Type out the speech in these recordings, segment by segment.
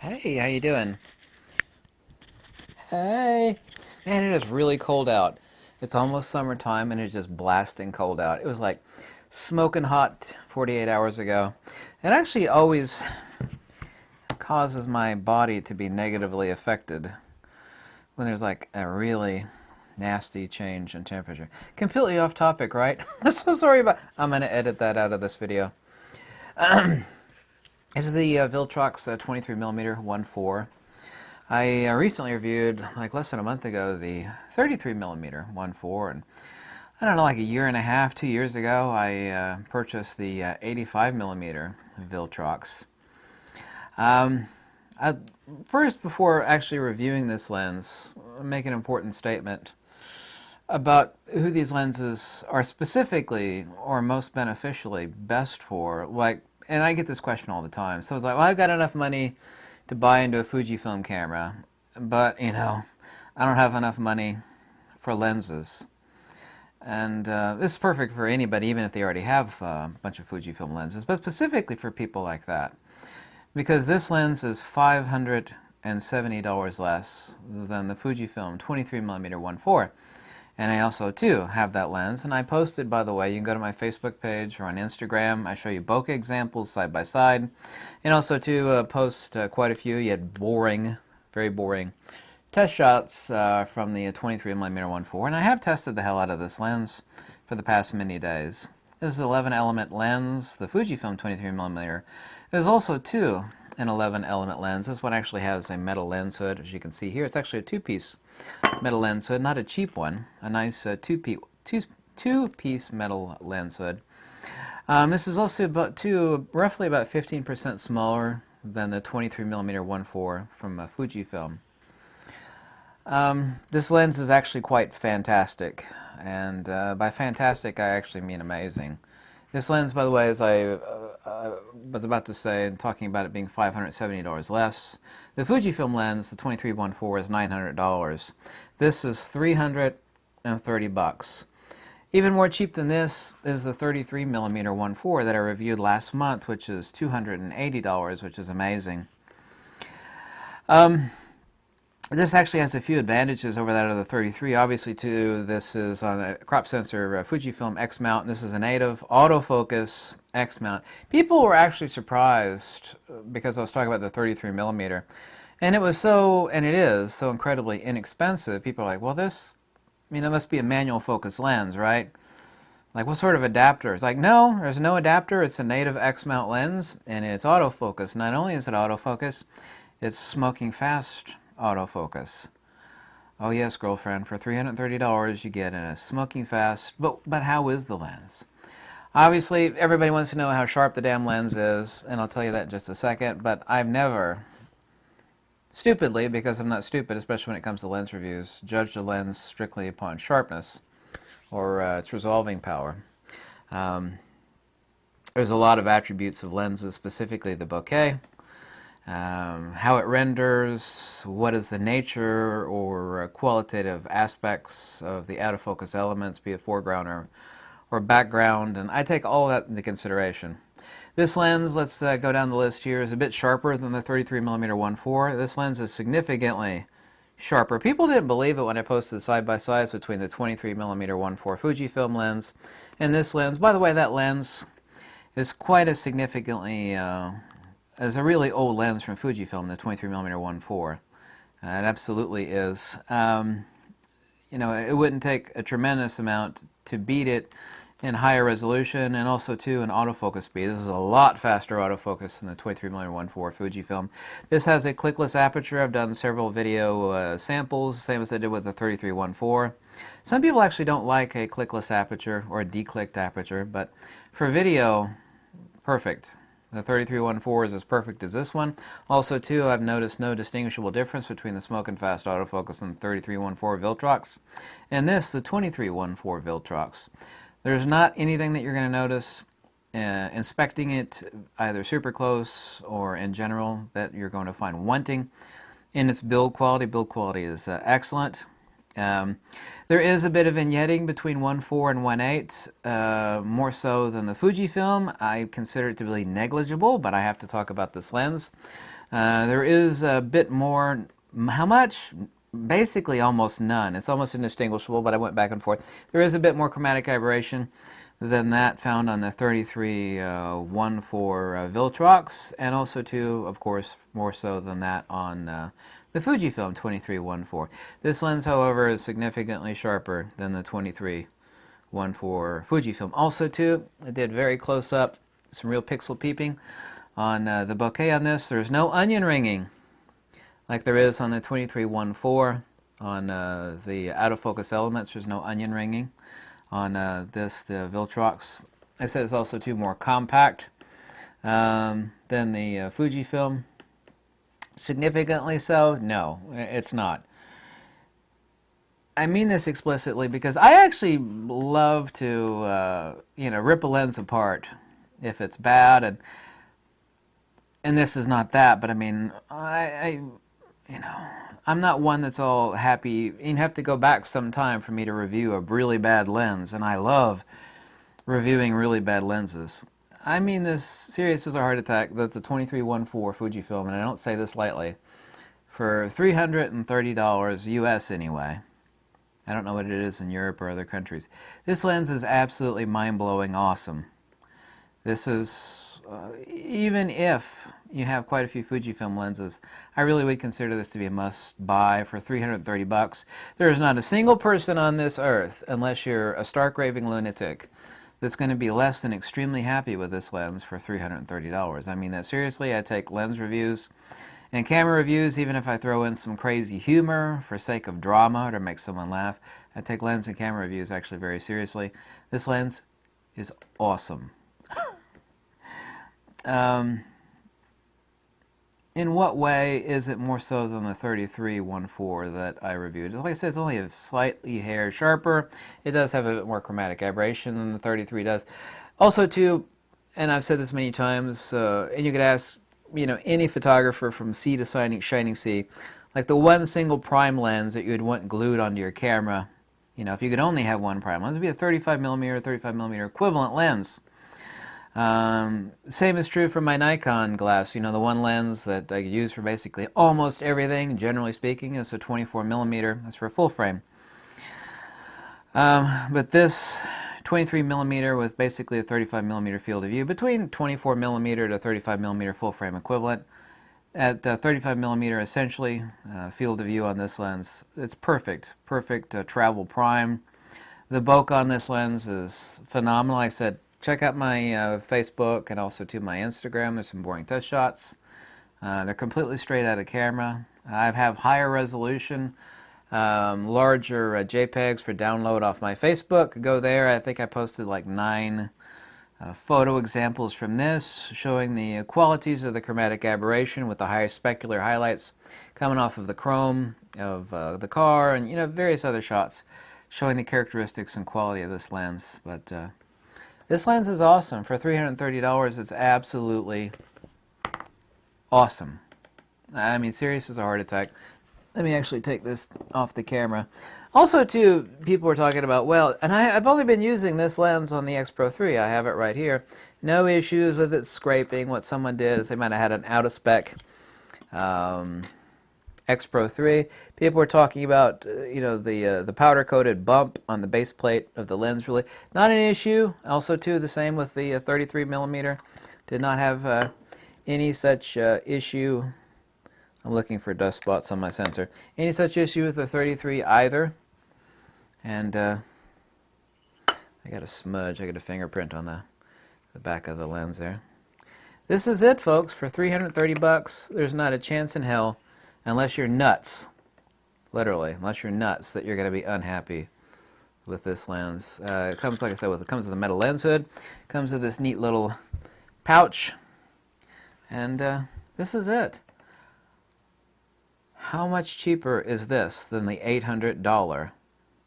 Hey, how you doing? Hey. Man, it is really cold out. It's almost summertime and it's just blasting cold out. It was like smoking hot 48 hours ago. It actually always causes my body to be negatively affected when there's like a really nasty change in temperature. Completely off topic, right? I'm so sorry about. I'm gonna edit that out of this video. It's the VILTROX 23 millimeter 1.4. I recently reviewed, like less than a month ago, the 33 millimeter 1.4, and I don't know, like a year and a half, 2 years ago, I purchased the 85 millimeter VILTROX. Um, First, before actually reviewing this lens, I'll make an important statement about who these lenses are specifically or most beneficially best for. Like, and I get this question all the time. So it's like, well, I've got enough money to buy into a Fujifilm camera, but I don't have enough money for lenses. And this is perfect for anybody, even if they already have a bunch of Fujifilm lenses, but specifically for people like that. Because this lens is $570 less than the Fujifilm 23 millimeter 1.4. And I also, too, have that lens. And I posted, by the way, you can go to my Facebook page or on Instagram. I show you bokeh examples side by side. And also, too, post quite a few, yet boring, very boring, test shots from the 23 millimeter 1.4. And I have tested the hell out of this lens for the past many days. This is an 11-element lens. The Fujifilm 23 millimeter is also, too, an 11-element lens. This one actually has a metal lens hood, as you can see here. It's actually a two-piece metal lens hood, not a cheap one, a nice two-piece metal lens hood. This is also roughly about 15% smaller than the 23 millimeter 1.4 from Fujifilm. This lens is actually quite fantastic, and by fantastic I actually mean amazing. This lens, by the way, as I was about to say, talking about it being $570 less, the Fujifilm lens, the 23-1.4, is $900. This is $330. Even more cheap than this is the 33 millimeter 1.4 that I reviewed last month, which is $280, which is amazing. This actually has a few advantages over that of the 33. Obviously, too, this is on a crop sensor Fujifilm X mount. And this is a native autofocus X mount. People were actually surprised because I was talking about the 33 millimeter, and it is so incredibly inexpensive. People are like, well, this, must be a manual focus lens, right? Like, what sort of adapter? It's like, no, there's no adapter. It's a native X mount lens, and it's autofocus. Not only is it autofocus, it's smoking fast autofocus. Oh yes, girlfriend, for $330 you get a smoking fast, but how is the lens? Obviously, everybody wants to know how sharp the damn lens is, and I'll tell you that in just a second, but I've never, stupidly, because I'm not stupid, especially when it comes to lens reviews, judged a lens strictly upon sharpness or its resolving power. There's a lot of attributes of lenses, specifically the bokeh, how it renders, what is the nature or qualitative aspects of the out-of-focus elements, be it foreground or background, and I take all that into consideration. This lens, let's go down the list here, is a bit sharper than the 33 millimeter 1.4. This lens is significantly sharper. People didn't believe it when I posted side-by-sides between the 23 millimeter 1.4 Fujifilm lens and this lens. By the way, that lens is quite a significantly is a really old lens from Fujifilm, the 23 millimeter 1.4. It absolutely is. It wouldn't take a tremendous amount to beat it in higher resolution, and also too in autofocus speed. This is a lot faster autofocus than the 23 millimeter 1.4 Fujifilm. This has a clickless aperture. I've done several video samples, same as I did with the 33 1.4. Some people actually don't like a clickless aperture or a declicked aperture, but for video, perfect. The 33 1.4 is as perfect as this one. Also, too, I've noticed no distinguishable difference between the smoke and fast autofocus and the 33 1.4 VILTROX, and this, the 23 1.4 VILTROX. There's not anything that you're going to notice inspecting it, either super close or in general, that you're going to find wanting in its build quality. Build quality is excellent. There is a bit of vignetting between 1.4 and 1.8, more so than the Fujifilm. I consider it to be negligible, but I have to talk about this lens. There is a bit more. How much? Basically almost none. It's almost indistinguishable, but I went back and forth. There is a bit more chromatic aberration than that found on the 33.14 VILTROX, and also too, of course, more so than that on the Fujifilm 23.14. This lens, however, is significantly sharper than the 23.14 Fujifilm. Also too, I did very close up, some real pixel peeping on the bokeh on this. There's no onion ringing like there is on the 23.14. On the out of focus elements, there's no onion ringing. On the VILTROX, I said it's also too more compact than the Fujifilm. Significantly so? No, it's not. I mean this explicitly because I actually love to, rip a lens apart if it's bad, and this is not that. But I mean, I'm not one that's all happy. You'd have to go back some time for me to review a really bad lens, and I love reviewing really bad lenses. I mean this serious as a heart attack that the 23.14 Fujifilm, and I don't say this lightly, for $330 US anyway. I don't know what it is in Europe or other countries. This lens is absolutely mind-blowing awesome. This is, even if you have quite a few Fujifilm lenses, I really would consider this to be a must-buy for $330. There is not a single person on this earth, unless you're a stark raving lunatic, that's going to be less than extremely happy with this lens for $330. I mean that seriously. I take lens reviews and camera reviews, even if I throw in some crazy humor for sake of drama or to make someone laugh. I take lens and camera reviews actually very seriously. This lens is awesome. In what way is it more so than the 33.14 that I reviewed? Like I said, it's only a slightly hair sharper. It does have a bit more chromatic aberration than the 33 does. Also, too, and I've said this many times, and you could ask, any photographer from sea to shining sea, like the one single prime lens that you would want glued onto your camera, if you could only have one prime lens, it would be a 35mm equivalent lens. Same is true for my Nikon glass. The one lens that I use for basically almost everything, generally speaking, is a 24mm. That's for a full frame. But this 23mm with basically a 35mm field of view, between 24mm to 35mm full frame equivalent. At 35mm essentially field of view on this lens, it's perfect travel prime. The bokeh on this lens is phenomenal. Like I said, check out my Facebook and also to my Instagram. There's some boring test shots. They're completely straight out of camera. I have higher resolution, larger JPEGs for download off my Facebook. Go there. I think I posted like 9 photo examples from this showing the qualities of the chromatic aberration with the highest specular highlights coming off of the chrome of the car, and various other shots showing the characteristics and quality of this lens. But this lens is awesome. For $330, it's absolutely awesome. I mean, serious as a heart attack. Let me actually take this off the camera. Also, too, people were talking about, well, and I've only been using this lens on the X Pro 3. I have it right here. No issues with it scraping. What someone did is they might have had an out-of-spec X Pro 3. People were talking about, the powder-coated bump on the base plate of the lens. Really, not an issue. Also, too, the same with the 33mm. Did not have any such issue. I'm looking for dust spots on my sensor. Any such issue with the 33 either. And I got a smudge. I got a fingerprint on the back of the lens there. This is it, folks. For $330, there's not a chance in hell, unless you're nuts, literally, unless you're nuts, that you're going to be unhappy with this lens. It comes, like I said, it comes with a metal lens hood. It comes with this neat little pouch. And this is it. How much cheaper is this than the $800?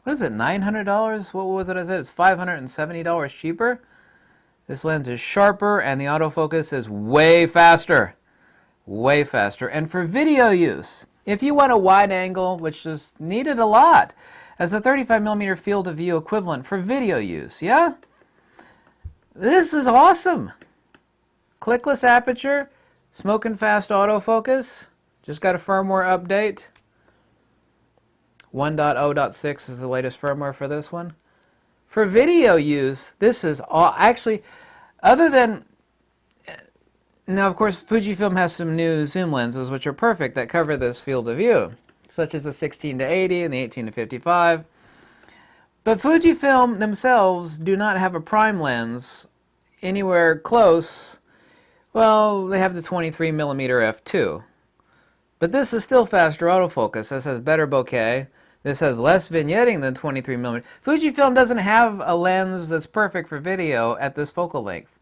What is it, $900? What was it I said? It's $570 cheaper? This lens is sharper and the autofocus is way faster. Way faster. And for video use, if you want a wide angle, which is needed a lot, as a 35mm field of view equivalent for video use, yeah? This is awesome. Clickless aperture, Smoking fast autofocus. Just got a firmware update. 1.0.6 is the latest firmware for this one. For video use, this is all, actually, other than, now of course Fujifilm has some new zoom lenses which are perfect that cover this field of view, such as the 16 to 80 and the 18 to 55. But Fujifilm themselves do not have a prime lens anywhere close. Well, they have the 23mm f2. But this is still faster autofocus. This has better bokeh. This has less vignetting than 23mm. Fujifilm doesn't have a lens that's perfect for video at this focal length.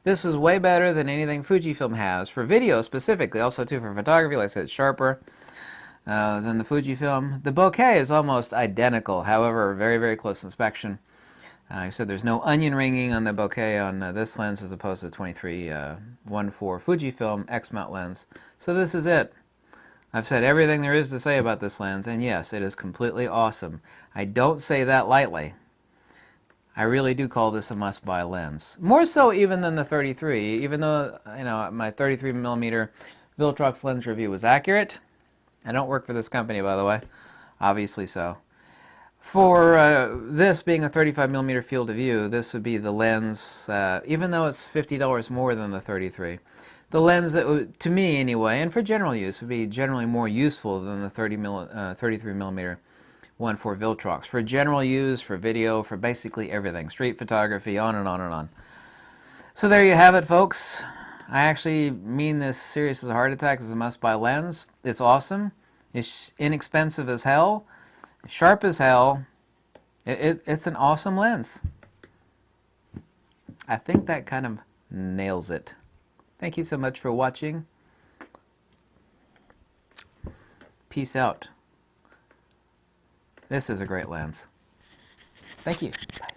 This is way better than anything Fujifilm has for video specifically. Also too for photography, like I said, it's sharper than the Fujifilm. The bokeh is almost identical, however, very, very close inspection. I said there's no onion ringing on the bokeh on this lens as opposed to the 23.14 Fujifilm X-mount lens. So this is it. I've said everything there is to say about this lens, and yes, it is completely awesome. I don't say that lightly. I really do call this a must-buy lens. More so even than the 33, even though, you know, my 33mm VILTROX lens review was accurate. I don't work for this company, by the way. Obviously so. For this being a 35mm field of view, this would be the lens, even though it's $50 more than the 33. The lens that would, to me anyway, and for general use, would be generally more useful than the 33mm 1.4 VILTROX. For general use, for video, for basically everything. Street photography, on and on and on. So there you have it, folks. I actually mean this serious as a heart attack as a must-buy lens. It's awesome. It's inexpensive as hell. Sharp as hell. It's an awesome lens. I think that kind of nails it. Thank you so much for watching. Peace out. This is a great lens. Thank you. Bye.